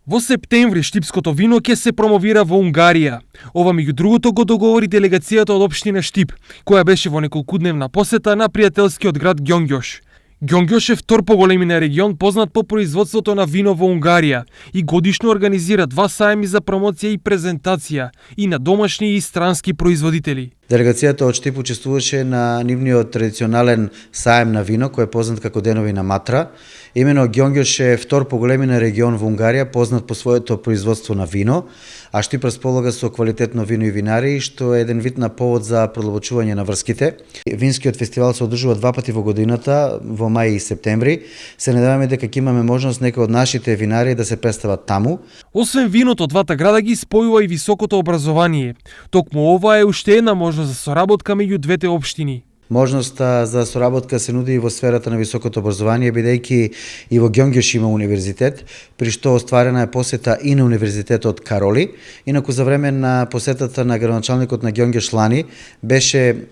Во септември штипското вино ќе се промовира во Унгарија. Ова меѓу другото го договори делегацијата од општина Штип, која беше во неколкудневна посета на пријателскиот град Ѓонгјош. Ѓонгјош е втор по големина регион познат по производството на вино во Унгарија и годишно организира 2 сајми за промоција и презентација и на домашни и странски производители. Делегацијата од Штип учествуваше на нивниот традиционален саем на вино, кој е познат како Денови на Матра. Имено Ѓонгјош е втор по големина регион во Унгарија, познат по своето производство на вино, а Штип располага со квалитетно вино и винари, што е еден вид на повод за продолбочување на врските. Винскиот фестивал се одржува 2 пати во годината, во мај и септември. Се надеваме дека ќе имаме можност некои од нашите винари да се представат таму. Освен виното, двата града ги спојува и високото образование. Токму ова е уште една можност за соработка меѓу двете општини. Можноста за соработка се нуди и во сферата на високото образование, бидејќи и во Ѓонгјош има универзитет, при што остварена е посета и на универзитетот Кароли. Инаку за време на посетата на градоначалникот на Ѓонгјош лани беше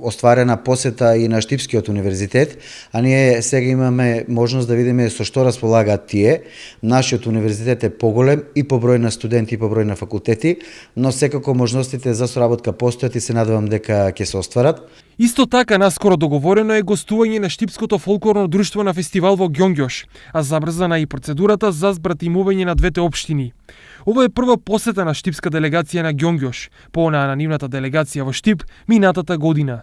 остварена посета и на Штипскиот универзитет, а ние сега имаме можност да видиме со што располагаат тие. Нашиот универзитет е поголем и по број на студенти и по број на факултети, но секако можностите за соработка постојат и се надевам дека ќе се остварат. Исто така, наскоро договорено е гостување на Штипското фолклорно друштво на фестивал во Ѓонгјош, а забрзана и процедурата за збратимување на двете општини. Ова е прва посета на штипска делегација на Ѓонгјош, по онаа на нивната делегација во Штип минатата година.